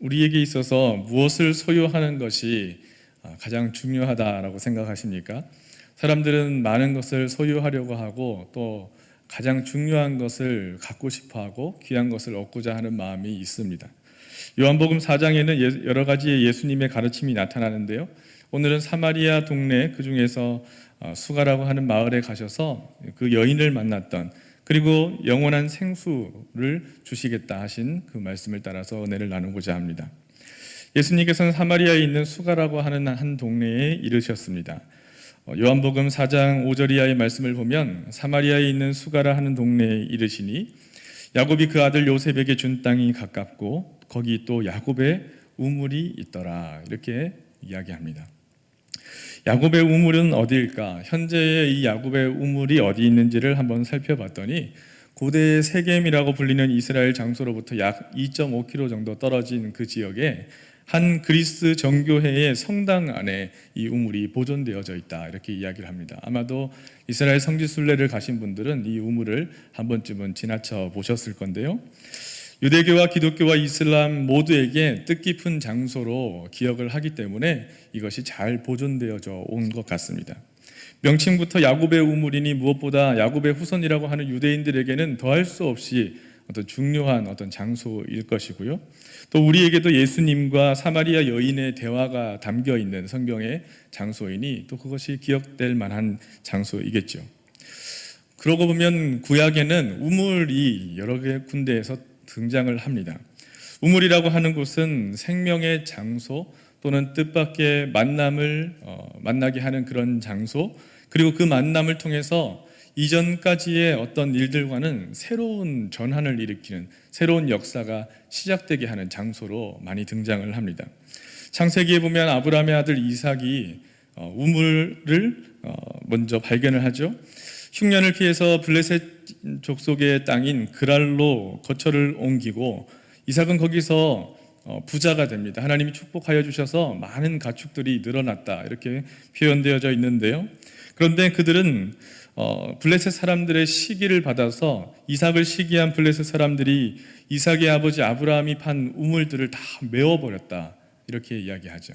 우리에게 있어서 무엇을 소유하는 것이 가장 중요하다라고 생각하십니까? 사람들은 많은 것을 소유하려고 하고 또 가장 중요한 것을 갖고 싶어 하고 귀한 것을 얻고자 하는 마음이 있습니다. 요한복음 4장에는 여러 가지의 예수님의 가르침이 나타나는데요. 오늘은 사마리아 동네 그 중에서 수가라고 하는 마을에 가셔서 그 여인을 만났던, 그리고 영원한 생수를 주시겠다 하신 그 말씀을 따라서 은혜를 나누고자 합니다. 예수님께서는 사마리아에 있는 수가라고 하는 한 동네에 이르셨습니다. 요한복음 4장 5절 이하의 말씀을 보면 사마리아에 있는 수가라 하는 동네에 이르시니 야곱이 그 아들 요셉에게 준 땅이 가깝고 거기 또 야곱의 우물이 있더라, 이렇게 이야기합니다. 야곱의 우물은 어디일까? 현재의 이 야곱의 우물이 어디 있는지를 한번 살펴봤더니 고대의 세겜이라고 불리는 이스라엘 장소로부터 약 2.5km 정도 떨어진 그 지역에 한 그리스 정교회의 성당 안에 이 우물이 보존되어져 있다, 이렇게 이야기를 합니다. 아마도 이스라엘 성지 순례를 가신 분들은 이 우물을 한 번쯤은 지나쳐 보셨을 건데요. 유대교와 기독교와 이슬람 모두에게 뜻깊은 장소로 기억을 하기 때문에 이것이 잘 보존되어져 온 것 같습니다. 명칭부터 야곱의 우물이니 무엇보다 야곱의 후손이라고 하는 유대인들에게는 더할 수 없이 어떤 중요한 어떤 장소일 것이고요. 또 우리에게도 예수님과 사마리아 여인의 대화가 담겨 있는 성경의 장소이니 또 그것이 기억될 만한 장소이겠죠. 그러고 보면 구약에는 우물이 여러 군데에서 등장을 합니다. 우물이라고 하는 곳은 생명의 장소 또는 뜻밖의 만남을 만나게 하는 그런 장소, 그리고 그 만남을 통해서 이전까지의 어떤 일들과는 새로운 전환을 일으키는 새로운 역사가 시작되게 하는 장소로 많이 등장을 합니다. 창세기에 보면 아브라함의 아들 이삭이 우물을 먼저 발견을 하죠. 흉년을 피해서 블레셋 족속의 땅인 그랄로 거처를 옮기고 이삭은 거기서 부자가 됩니다. 하나님이 축복하여 주셔서 많은 가축들이 늘어났다, 이렇게 표현되어져 있는데요. 그런데 그들은 블레셋 사람들의 시기를 받아서 이삭을 시기한 블레셋 사람들이 이삭의 아버지 아브라함이 판 우물들을 다 메워버렸다, 이렇게 이야기하죠.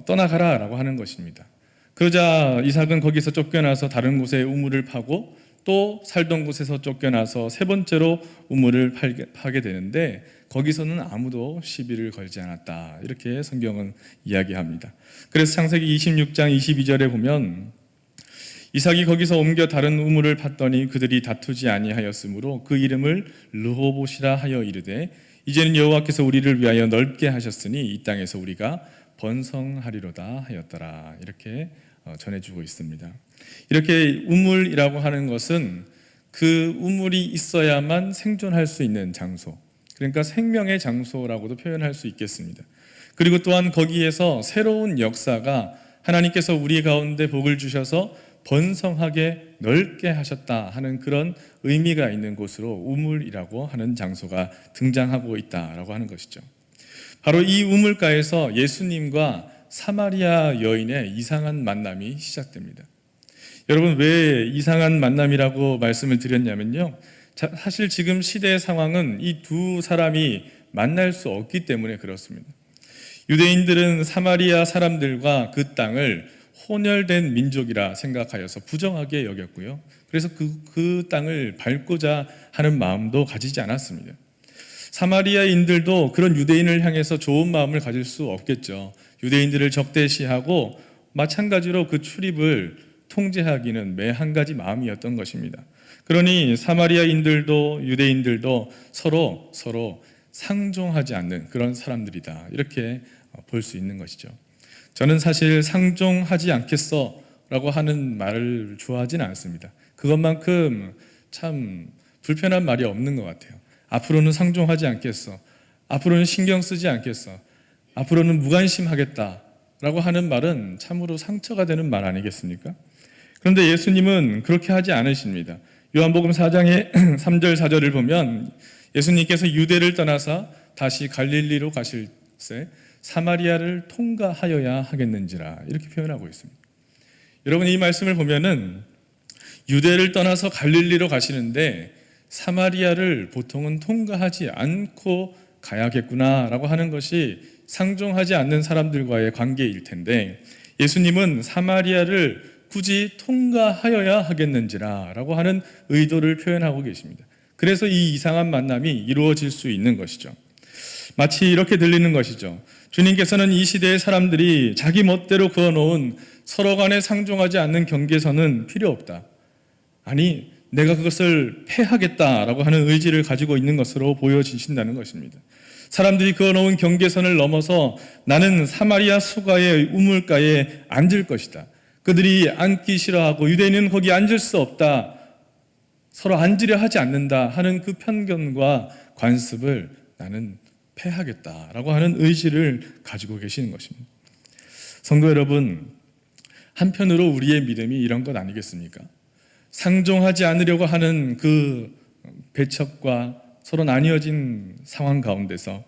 떠나가라 라고 하는 것입니다. 그러자 이삭은 거기서 쫓겨나서 다른 곳에 우물을 파고 또 살던 곳에서 쫓겨나서 세 번째로 우물을 파게 되는데 거기서는 아무도 시비를 걸지 않았다, 이렇게 성경은 이야기합니다. 그래서 창세기 26장 22절에 보면 이삭이 거기서 옮겨 다른 우물을 팠더니 그들이 다투지 아니하였으므로 그 이름을 르호봇이라 하여 이르되 이제는 여호와께서 우리를 위하여 넓게 하셨으니 이 땅에서 우리가 번성하리로다 하였더라, 이렇게 전해주고 있습니다. 이렇게 우물이라고 하는 것은 그 우물이 있어야만 생존할 수 있는 장소, 그러니까 생명의 장소라고도 표현할 수 있겠습니다. 그리고 또한 거기에서 새로운 역사가 하나님께서 우리 가운데 복을 주셔서 번성하게 넓게 하셨다 하는 그런 의미가 있는 곳으로 우물이라고 하는 장소가 등장하고 있다라고 하는 것이죠. 바로 이 우물가에서 예수님과 사마리아 여인의 이상한 만남이 시작됩니다. 여러분, 왜 이상한 만남이라고 말씀을 드렸냐면요, 사실 지금 시대의 상황은 이 두 사람이 만날 수 없기 때문에 그렇습니다. 유대인들은 사마리아 사람들과 그 땅을 혼혈된 민족이라 생각하여서 부정하게 여겼고요. 그래서 그 땅을 밟고자 하는 마음도 가지지 않았습니다. 사마리아인들도 그런 유대인을 향해서 좋은 마음을 가질 수 없겠죠. 유대인들을 적대시하고 마찬가지로 그 출입을 통제하기는 매 한 가지 마음이었던 것입니다. 그러니 사마리아인들도 유대인들도 서로 상종하지 않는 그런 사람들이다, 이렇게 볼 수 있는 것이죠. 저는 사실 상종하지 않겠어 라고 하는 말을 좋아하지는 않습니다. 그것만큼 참 불편한 말이 없는 것 같아요. 앞으로는 상종하지 않겠어, 앞으로는 신경 쓰지 않겠어, 앞으로는 무관심하겠다 라고 하는 말은 참으로 상처가 되는 말 아니겠습니까? 그런데 예수님은 그렇게 하지 않으십니다. 요한복음 4장의 3절 4절을 보면 예수님께서 유대를 떠나서 다시 갈릴리로 가실새 사마리아를 통과하여야 하겠는지라, 이렇게 표현하고 있습니다. 여러분, 이 말씀을 보면은 유대를 떠나서 갈릴리로 가시는데 사마리아를 보통은 통과하지 않고 가야겠구나라고 하는 것이 상종하지 않는 사람들과의 관계일 텐데, 예수님은 사마리아를 굳이 통과하여야 하겠는지라라고 하는 의도를 표현하고 계십니다. 그래서 이 이상한 만남이 이루어질 수 있는 것이죠. 마치 이렇게 들리는 것이죠. 주님께서는 이 시대의 사람들이 자기 멋대로 그어놓은 서로 간에 상종하지 않는 경계선은 필요 없다. 아니, 내가 그것을 패하겠다라고 하는 의지를 가지고 있는 것으로 보여지신다는 것입니다. 사람들이 그어놓은 경계선을 넘어서 나는 사마리아 수가의 우물가에 앉을 것이다. 그들이 앉기 싫어하고 유대인은 거기 앉을 수 없다. 서로 앉으려 하지 않는다 하는 그 편견과 관습을 나는 패하겠다라고 하는 의지를 가지고 계시는 것입니다. 성도 여러분, 한편으로 우리의 믿음이 이런 것 아니겠습니까? 상종하지 않으려고 하는 그 배척과 서로 나뉘어진 상황 가운데서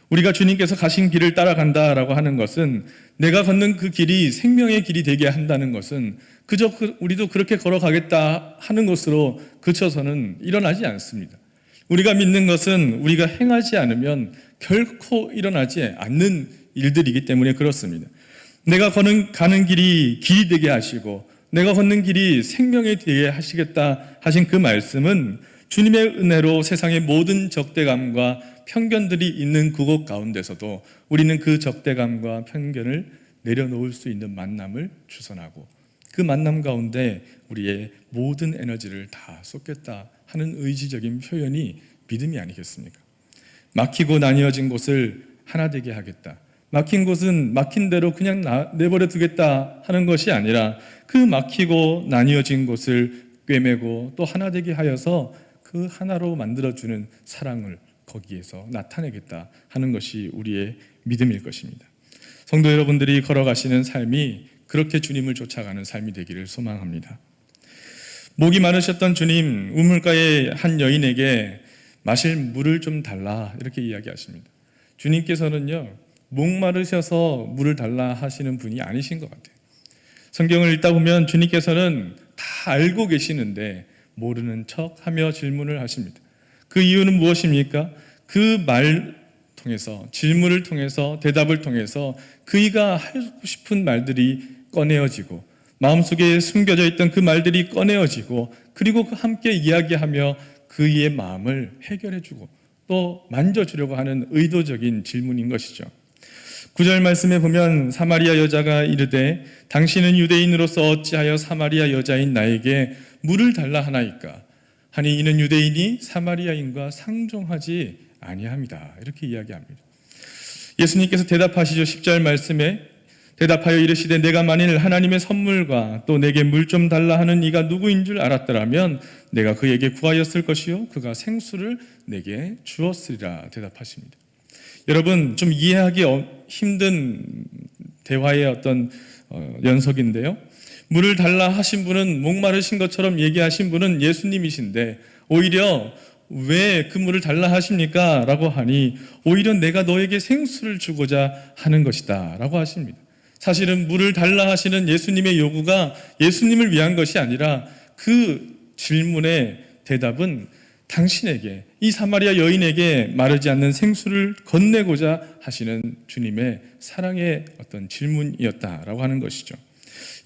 우리가 주님께서 가신 길을 따라간다라고 하는 것은, 내가 걷는 그 길이 생명의 길이 되게 한다는 것은 그저 우리도 그렇게 걸어가겠다 하는 것으로 그쳐서는 일어나지 않습니다. 우리가 믿는 것은 우리가 행하지 않으면 결코 일어나지 않는 일들이기 때문에 그렇습니다. 내가 가는 길이 되게 하시고 내가 걷는 길이 생명이 되게 하시겠다 하신 그 말씀은 주님의 은혜로 세상의 모든 적대감과 편견들이 있는 그곳 가운데서도 우리는 그 적대감과 편견을 내려놓을 수 있는 만남을 주선하고 그 만남 가운데 우리의 모든 에너지를 다 쏟겠다 하는 의지적인 표현이 믿음이 아니겠습니까? 막히고 나뉘어진 곳을 하나 되게 하겠다. 막힌 곳은 막힌 대로 그냥 내버려 두겠다 하는 것이 아니라 그 막히고 나뉘어진 곳을 꿰매고 또 하나 되게 하여서 그 하나로 만들어주는 사랑을 거기에서 나타내겠다 하는 것이 우리의 믿음일 것입니다. 성도 여러분들이 걸어가시는 삶이 그렇게 주님을 쫓아가는 삶이 되기를 소망합니다. 목이 마르셨던 주님, 우물가의 한 여인에게 마실 물을 좀 달라 이렇게 이야기하십니다. 주님께서는요, 목마르셔서 물을 달라 하시는 분이 아니신 것 같아요. 성경을 읽다 보면 주님께서는 다 알고 계시는데 모르는 척하며 질문을 하십니다. 그 이유는 무엇입니까? 그 말 통해서, 질문을 통해서, 대답을 통해서 그이가 하고 싶은 말들이 꺼내어지고 마음속에 숨겨져 있던 그 말들이 꺼내어지고 그리고 함께 이야기하며 그이의 마음을 해결해주고 또 만져주려고 하는 의도적인 질문인 것이죠. 9절 말씀에 보면 사마리아 여자가 이르되 당신은 유대인으로서 어찌하여 사마리아 여자인 나에게 물을 달라 하나이까? 하니 이는 유대인이 사마리아인과 상종하지 아니함이다. 이렇게 이야기합니다. 예수님께서 대답하시죠. 10절 말씀에 대답하여 이르시되 내가 만일 하나님의 선물과 또 내게 물 좀 달라 하는 이가 누구인 줄 알았더라면 내가 그에게 구하였을 것이요 그가 생수를 내게 주었으리라 대답하십니다. 여러분, 좀 이해하기 힘든 대화의 어떤 연속인데요. 물을 달라 하신 분은, 목마르신 것처럼 얘기하신 분은 예수님이신데 오히려 왜 그 물을 달라 하십니까? 라고 하니 오히려 내가 너에게 생수를 주고자 하는 것이다 라고 하십니다. 사실은 물을 달라 하시는 예수님의 요구가 예수님을 위한 것이 아니라 그 질문의 대답은 당신에게, 이 사마리아 여인에게 마르지 않는 생수를 건네고자 하시는 주님의 사랑의 어떤 질문이었다라고 하는 것이죠.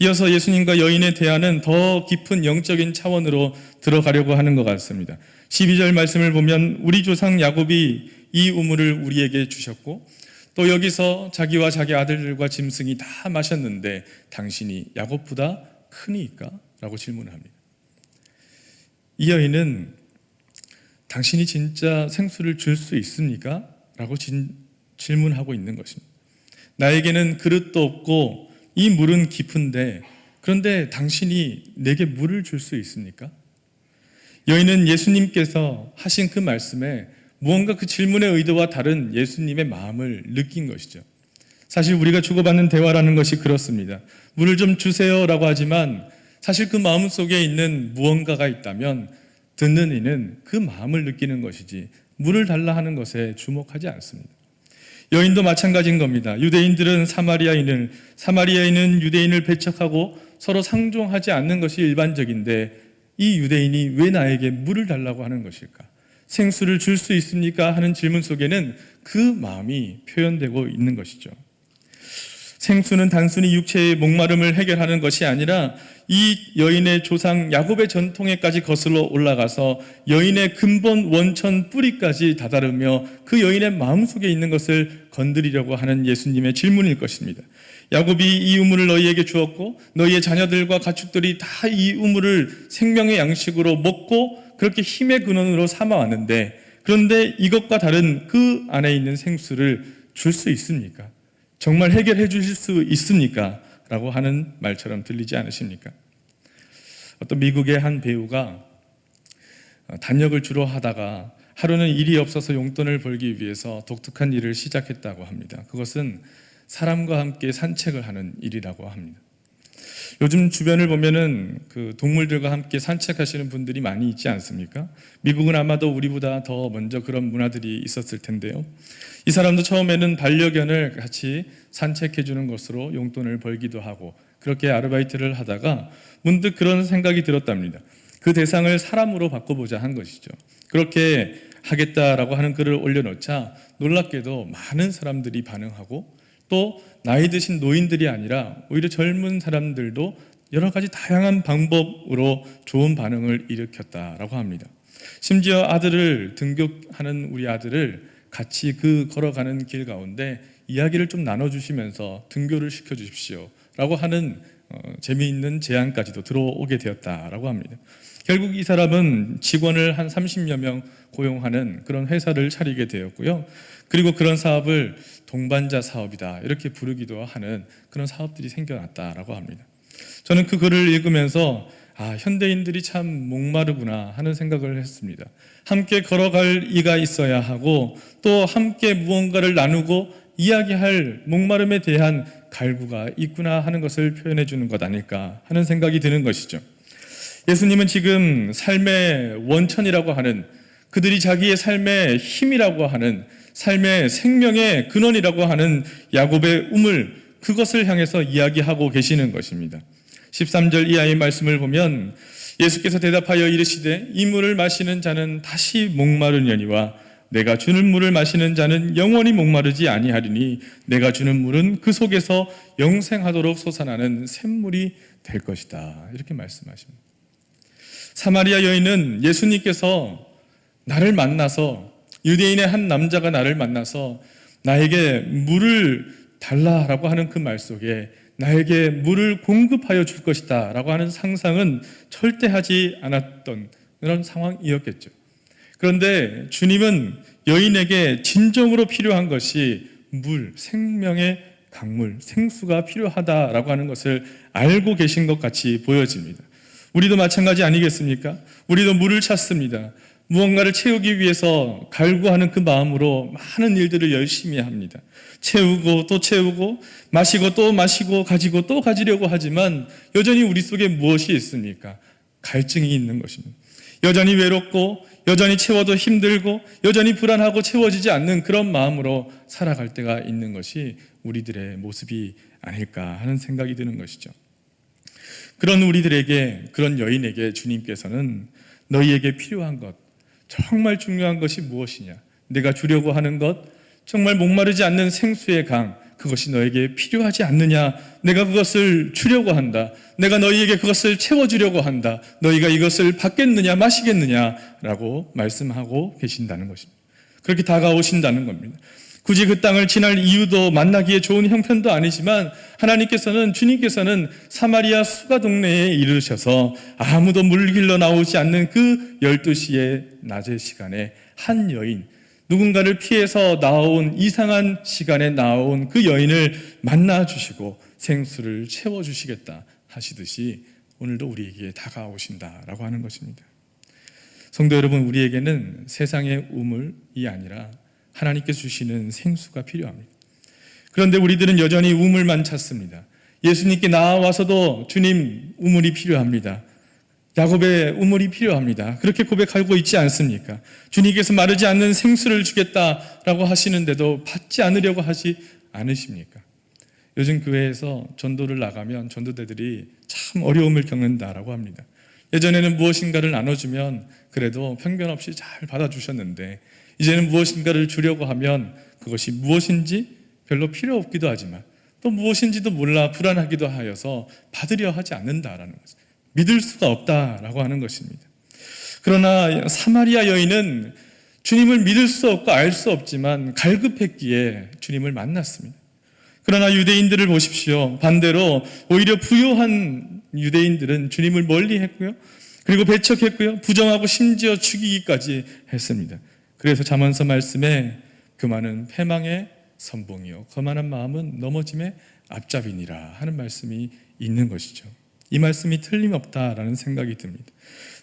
이어서 예수님과 여인의 대화는 더 깊은 영적인 차원으로 들어가려고 하는 것 같습니다. 12절 말씀을 보면 우리 조상 야곱이 이 우물을 우리에게 주셨고 또 여기서 자기와 자기 아들들과 짐승이 다 마셨는데 당신이 야곱보다 크니까? 라고 질문을 합니다. 이 여인은 당신이 진짜 생수를 줄 수 있습니까? 라고 질문하고 있는 것입니다. 나에게는 그릇도 없고 이 물은 깊은데 그런데 당신이 내게 물을 줄 수 있습니까? 여인은 예수님께서 하신 그 말씀에 무언가 그 질문의 의도와 다른 예수님의 마음을 느낀 것이죠. 사실 우리가 주고받는 대화라는 것이 그렇습니다. 물을 좀 주세요라고 하지만 사실 그 마음 속에 있는 무언가가 있다면 듣는 이는 그 마음을 느끼는 것이지 물을 달라 하는 것에 주목하지 않습니다. 여인도 마찬가지인 겁니다. 유대인들은 사마리아인은 유대인을 배척하고 서로 상종하지 않는 것이 일반적인데 이 유대인이 왜 나에게 물을 달라고 하는 것일까? 생수를 줄 수 있습니까? 하는 질문 속에는 그 마음이 표현되고 있는 것이죠. 생수는 단순히 육체의 목마름을 해결하는 것이 아니라 이 여인의 조상 야곱의 전통에까지 거슬러 올라가서 여인의 근본 원천 뿌리까지 다다르며 그 여인의 마음속에 있는 것을 건드리려고 하는 예수님의 질문일 것입니다. 야곱이 이 우물을 너희에게 주었고 너희의 자녀들과 가축들이 다 이 우물을 생명의 양식으로 먹고 그렇게 힘의 근원으로 삼아왔는데, 그런데 이것과 다른 그 안에 있는 생수를 줄 수 있습니까? 정말 해결해 주실 수 있습니까? 라고 하는 말처럼 들리지 않으십니까? 어떤 미국의 한 배우가 단역을 주로 하다가 하루는 일이 없어서 용돈을 벌기 위해서 독특한 일을 시작했다고 합니다. 그것은 사람과 함께 산책을 하는 일이라고 합니다. 요즘 주변을 보면은 그 동물들과 함께 산책하시는 분들이 많이 있지 않습니까? 미국은 아마도 우리보다 더 먼저 그런 문화들이 있었을 텐데요. 이 사람도 처음에는 반려견을 같이 산책해 주는 것으로 용돈을 벌기도 하고 그렇게 아르바이트를 하다가 문득 그런 생각이 들었답니다. 그 대상을 사람으로 바꿔보자 한 것이죠. 그렇게 하겠다라고 하는 글을 올려놓자 놀랍게도 많은 사람들이 반응하고 또 나이 드신 노인들이 아니라 오히려 젊은 사람들도 여러 가지 다양한 방법으로 좋은 반응을 일으켰다라고 합니다. 심지어 아들을 등교하는 우리 아들을 같이 그 걸어가는 길 가운데 이야기를 좀 나눠주시면서 등교를 시켜주십시오 라고 하는 재미있는 제안까지도 들어오게 되었다라고 합니다. 결국 이 사람은 직원을 한 30여 명 고용하는 그런 회사를 차리게 되었고요. 그리고 그런 사업을 동반자 사업이다 이렇게 부르기도 하는 그런 사업들이 생겨났다라고 합니다. 저는 그 글을 읽으면서 현대인들이 참 목마르구나 하는 생각을 했습니다. 함께 걸어갈 이가 있어야 하고 또 함께 무언가를 나누고 이야기할 목마름에 대한 갈구가 있구나 하는 것을 표현해 주는 것 아닐까 하는 생각이 드는 것이죠. 예수님은 지금 삶의 원천이라고 하는, 그들이 자기의 삶의 힘이라고 하는, 삶의 생명의 근원이라고 하는 야곱의 우물, 그것을 향해서 이야기하고 계시는 것입니다. 13절 이하의 말씀을 보면 예수께서 대답하여 이르시되 이 물을 마시는 자는 다시 목마르려니와 내가 주는 물을 마시는 자는 영원히 목마르지 아니하리니 내가 주는 물은 그 속에서 영생하도록 솟아나는 샘물이 될 것이다. 이렇게 말씀하십니다. 사마리아 여인은 예수님께서 나를 만나서, 유대인의 한 남자가 나를 만나서 나에게 물을 달라라고 하는 그 말 속에 나에게 물을 공급하여 줄 것이다 라고 하는 상상은 절대 하지 않았던 그런 상황이었겠죠. 그런데 주님은 여인에게 진정으로 필요한 것이 물, 생명의 강물, 생수가 필요하다라고 하는 것을 알고 계신 것 같이 보여집니다. 우리도 마찬가지 아니겠습니까? 우리도 물을 찾습니다. 무언가를 채우기 위해서 갈구하는 그 마음으로 많은 일들을 열심히 합니다. 채우고 또 채우고 마시고 또 마시고 가지고 또 가지려고 하지만 여전히 우리 속에 무엇이 있습니까? 갈증이 있는 것입니다. 여전히 외롭고 여전히 채워도 힘들고 여전히 불안하고 채워지지 않는 그런 마음으로 살아갈 때가 있는 것이 우리들의 모습이 아닐까 하는 생각이 드는 것이죠. 그런 우리들에게, 그런 여인에게 주님께서는 너희에게 필요한 것, 정말 중요한 것이 무엇이냐? 내가 주려고 하는 것, 정말 목마르지 않는 생수의 강, 그것이 너에게 필요하지 않느냐? 내가 그것을 주려고 한다. 내가 너희에게 그것을 채워주려고 한다. 너희가 이것을 받겠느냐, 마시겠느냐? 라고 말씀하고 계신다는 것입니다. 그렇게 다가오신다는 겁니다. 굳이 그 땅을 지날 이유도 만나기에 좋은 형편도 아니지만 하나님께서는, 주님께서는 사마리아 수가 동네에 이르셔서 아무도 물 길러 나오지 않는 그 12시의 낮의 시간에 한 여인, 누군가를 피해서 나온, 이상한 시간에 나온 그 여인을 만나주시고 생수를 채워주시겠다 하시듯이 오늘도 우리에게 다가오신다라고 하는 것입니다. 성도 여러분, 우리에게는 세상의 우물이 아니라 하나님께서 주시는 생수가 필요합니다. 그런데 우리들은 여전히 우물만 찾습니다. 예수님께 나와서도 주님, 우물이 필요합니다. 야곱의 우물이 필요합니다. 그렇게 고백하고 있지 않습니까? 주님께서 마르지 않는 생수를 주겠다라고 하시는데도 받지 않으려고 하지 않으십니까? 요즘 교회에서 전도를 나가면 전도대들이 참 어려움을 겪는다라고 합니다. 예전에는 무엇인가를 나눠주면 그래도 편견 없이 잘 받아주셨는데 이제는 무엇인가를 주려고 하면 그것이 무엇인지 별로 필요 없기도 하지만 또 무엇인지도 몰라 불안하기도 하여서 받으려 하지 않는다라는 것을 믿을 수가 없다라고 하는 것입니다. 그러나 사마리아 여인은 주님을 믿을 수 없고 알 수 없지만 갈급했기에 주님을 만났습니다. 그러나 유대인들을 보십시오. 반대로 오히려 부요한 유대인들은 주님을 멀리했고요. 그리고 배척했고요. 부정하고 심지어 죽이기까지 했습니다. 그래서 잠언서 말씀에 그만은 패망의 선봉이요 거만한 마음은 넘어짐의 앞잡이니라 하는 말씀이 있는 것이죠. 이 말씀이 틀림없다라는 생각이 듭니다.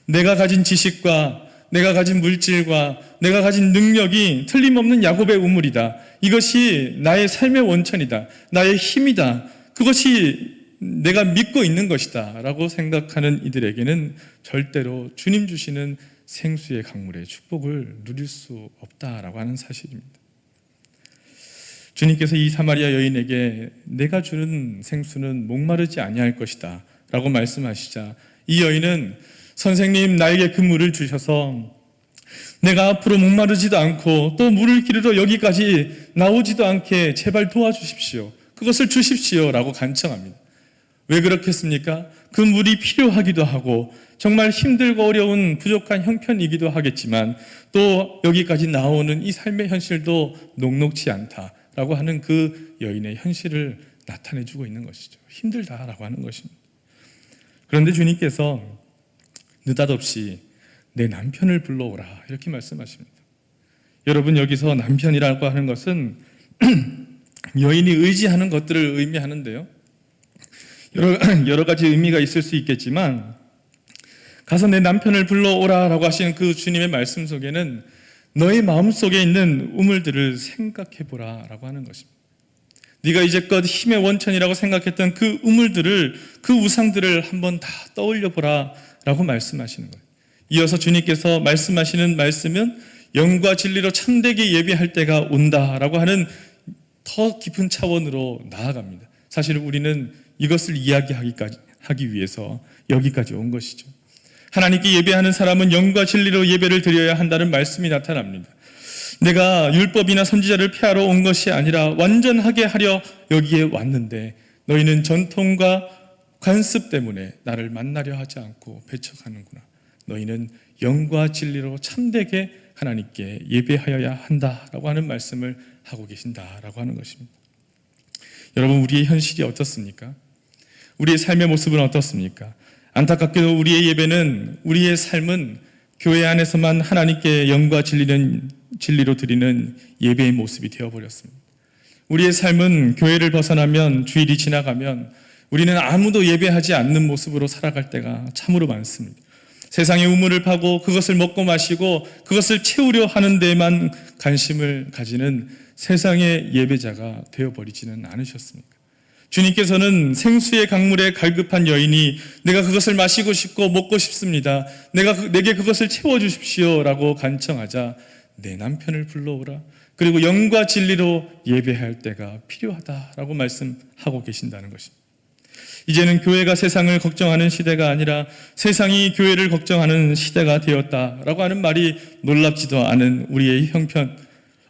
내가 가진 지식과 내가 가진 물질과 내가 가진 능력이 틀림없는 야곱의 우물이다. 이것이 나의 삶의 원천이다. 나의 힘이다. 그것이 내가 믿고 있는 것이다 라고 생각하는 이들에게는 절대로 주님 주시는 생수의 강물의 축복을 누릴 수 없다라고 하는 사실입니다. 주님께서 이 사마리아 여인에게 내가 주는 생수는 목마르지 아니할 것이다 라고 말씀하시자 이 여인은 선생님 나에게 그 물을 주셔서 내가 앞으로 목마르지도 않고 또 물을 기르러 여기까지 나오지도 않게 제발 도와주십시오. 그것을 주십시오 라고 간청합니다. 왜 그렇겠습니까? 그 물이 필요하기도 하고 정말 힘들고 어려운 부족한 형편이기도 하겠지만 또 여기까지 나오는 이 삶의 현실도 녹록지 않다라고 하는 그 여인의 현실을 나타내주고 있는 것이죠. 힘들다라고 하는 것입니다. 그런데 주님께서 느닷없이 내 남편을 불러오라 이렇게 말씀하십니다. 여러분 여기서 남편이라고 하는 것은 여인이 의지하는 것들을 의미하는데요. 여러 가지 의미가 있을 수 있겠지만 가서 내 남편을 불러오라라고 하시는 그 주님의 말씀 속에는 너의 마음속에 있는 우물들을 생각해보라 라고 하는 것입니다. 네가 이제껏 힘의 원천이라고 생각했던 그 우물들을 그 우상들을 한번 다 떠올려보라 라고 말씀하시는 거예요. 이어서 주님께서 말씀하시는 말씀은 영과 진리로 참되게 예배할 때가 온다라고 하는 더 깊은 차원으로 나아갑니다. 사실 우리는 이것을 하기 위해서 여기까지 온 것이죠. 하나님께 예배하는 사람은 영과 진리로 예배를 드려야 한다는 말씀이 나타납니다. 내가 율법이나 선지자를 폐하러 온 것이 아니라 완전하게 하려 여기에 왔는데 너희는 전통과 관습 때문에 나를 만나려 하지 않고 배척하는구나. 너희는 영과 진리로 참되게 하나님께 예배하여야 한다라고 하는 말씀을 하고 계신다라고 하는 것입니다. 여러분 우리의 현실이 어떻습니까? 우리의 삶의 모습은 어떻습니까? 안타깝게도 우리의 예배는 우리의 삶은 교회 안에서만 하나님께 영과 진리로 드리는 예배의 모습이 되어버렸습니다. 우리의 삶은 교회를 벗어나면 주일이 지나가면 우리는 아무도 예배하지 않는 모습으로 살아갈 때가 참으로 많습니다. 세상의 우물을 파고 그것을 먹고 마시고 그것을 채우려 하는 데에만 관심을 가지는 세상의 예배자가 되어버리지는 않으셨습니까? 주님께서는 생수의 강물에 갈급한 여인이 내가 그것을 마시고 싶고 먹고 싶습니다. 내게 그것을 채워주십시오 라고 간청하자 내 남편을 불러오라. 그리고 영과 진리로 예배할 때가 필요하다라고 말씀하고 계신다는 것입니다. 이제는 교회가 세상을 걱정하는 시대가 아니라 세상이 교회를 걱정하는 시대가 되었다라고 하는 말이 놀랍지도 않은 우리의 형편,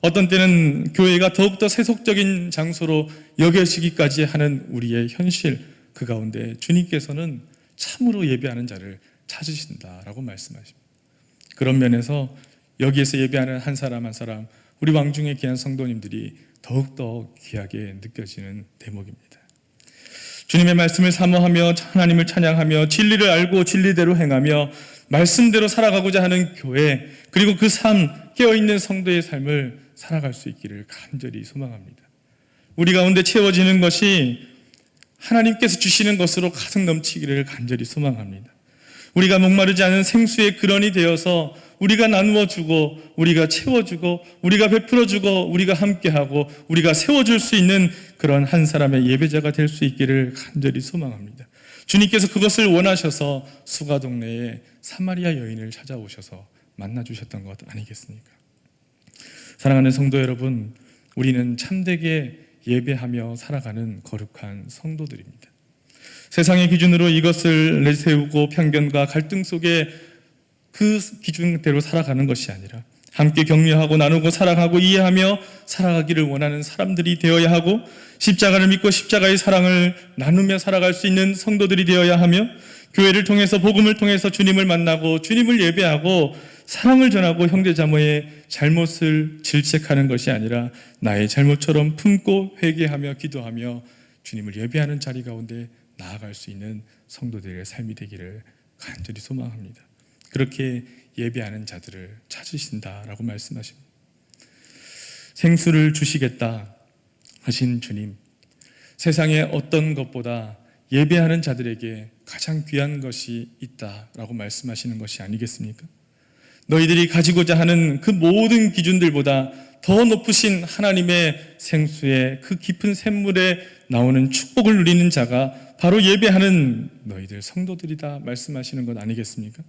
어떤 때는 교회가 더욱더 세속적인 장소로 여겨지기까지 하는 우리의 현실, 그 가운데 주님께서는 참으로 예배하는 자를 찾으신다라고 말씀하십니다. 그런 면에서 여기에서 예배하는 한 사람 한 사람, 우리 왕중의 귀한 성도님들이 더욱더 귀하게 느껴지는 대목입니다. 주님의 말씀을 사모하며 하나님을 찬양하며 진리를 알고 진리대로 행하며 말씀대로 살아가고자 하는 교회, 그리고 그 삶, 깨어있는 성도의 삶을 살아갈 수 있기를 간절히 소망합니다. 우리 가운데 채워지는 것이 하나님께서 주시는 것으로 가득 넘치기를 간절히 소망합니다. 우리가 목마르지 않은 생수의 근원이 되어서 우리가 나누어주고 우리가 채워주고 우리가 베풀어주고 우리가 함께하고 우리가 세워줄 수 있는 그런 한 사람의 예배자가 될 수 있기를 간절히 소망합니다. 주님께서 그것을 원하셔서 수가 동네에 사마리아 여인을 찾아오셔서 만나주셨던 것 아니겠습니까? 사랑하는 성도 여러분, 우리는 참되게 예배하며 살아가는 거룩한 성도들입니다. 세상의 기준으로 이것을 내세우고 편견과 갈등 속에 그 기준대로 살아가는 것이 아니라 함께 격려하고 나누고 사랑하고 이해하며 살아가기를 원하는 사람들이 되어야 하고, 십자가를 믿고 십자가의 사랑을 나누며 살아갈 수 있는 성도들이 되어야 하며, 교회를 통해서 복음을 통해서 주님을 만나고 주님을 예배하고 사랑을 전하고 형제자매의 잘못을 질책하는 것이 아니라 나의 잘못처럼 품고 회개하며 기도하며 주님을 예배하는 자리 가운데 나아갈 수 있는 성도들의 삶이 되기를 간절히 소망합니다. 그렇게 예배하는 자들을 찾으신다라고 말씀하십니다. 생수를 주시겠다 하신 주님, 세상에 어떤 것보다 예배하는 자들에게 가장 귀한 것이 있다라고 말씀하시는 것이 아니겠습니까? 너희들이 가지고자 하는 그 모든 기준들보다 더 높으신 하나님의 생수의 그 깊은 샘물에 나오는 축복을 누리는 자가 바로 예배하는 너희들 성도들이다 말씀하시는 것 아니겠습니까?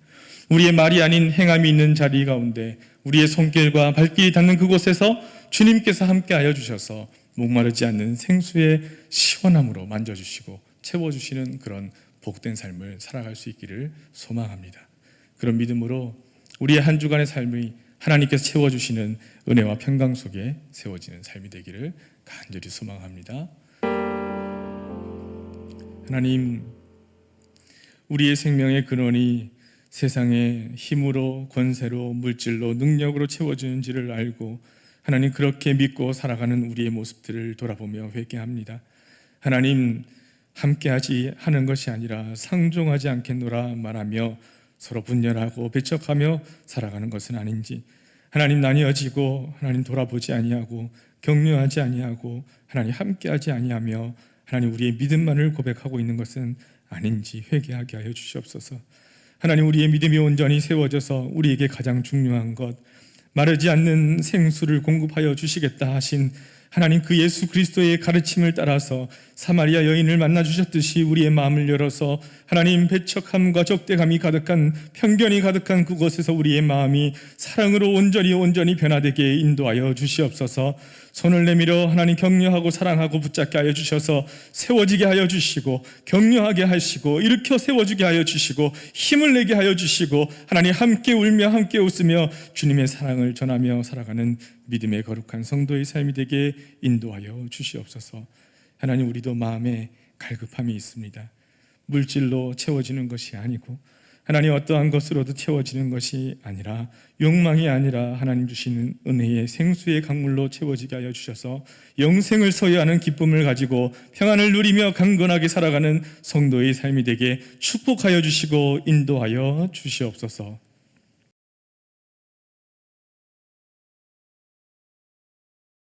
우리의 말이 아닌 행함이 있는 자리 가운데 우리의 손길과 발길이 닿는 그곳에서 주님께서 함께하여 주셔서 목마르지 않는 생수의 시원함으로 만져주시고 채워주시는 그런 복된 삶을 살아갈 수 있기를 소망합니다. 그런 믿음으로 우리의 한 주간의 삶이 하나님께서 채워주시는 은혜와 평강 속에 세워지는 삶이 되기를 간절히 소망합니다. 하나님, 우리의 생명의 근원이 세상의 힘으로, 권세로, 물질로, 능력으로 채워지는지를 알고 하나님 그렇게 믿고 살아가는 우리의 모습들을 돌아보며 회개합니다. 하나님, 함께하지 하는 것이 아니라 상종하지 않겠노라 말하며 서로 분열하고 배척하며 살아가는 것은 아닌지, 하나님 나뉘어지고 하나님 돌아보지 아니하고 격려하지 아니하고 하나님 함께하지 아니하며 하나님 우리의 믿음만을 고백하고 있는 것은 아닌지 회개하게 하여 주시옵소서. 하나님, 우리의 믿음이 온전히 세워져서 우리에게 가장 중요한 것, 마르지 않는 생수를 공급하여 주시겠다 하신 하나님 그 예수 그리스도의 가르침을 따라서 사마리아 여인을 만나 주셨듯이 우리의 마음을 열어서 하나님 배척함과 적대감이 가득한, 편견이 가득한 그곳에서 우리의 마음이 사랑으로 온전히 변화되게 인도하여 주시옵소서. 손을 내밀어 하나님 격려하고 사랑하고 붙잡게 하여 주셔서 세워지게 하여 주시고 격려하게 하시고 일으켜 세워주게 하여 주시고 힘을 내게 하여 주시고 하나님 함께 울며 함께 웃으며 주님의 사랑을 전하며 살아가는 믿음의 거룩한 성도의 삶이 되게 인도하여 주시옵소서. 하나님, 우리도 마음에 갈급함이 있습니다. 물질로 채워지는 것이 아니고 하나님 어떠한 것으로도 채워지는 것이 아니라, 욕망이 아니라 하나님 주시는 은혜의 생수의 강물로 채워지게 하여 주셔서 영생을 소유하는 기쁨을 가지고 평안을 누리며 강건하게 살아가는 성도의 삶이 되게 축복하여 주시고 인도하여 주시옵소서.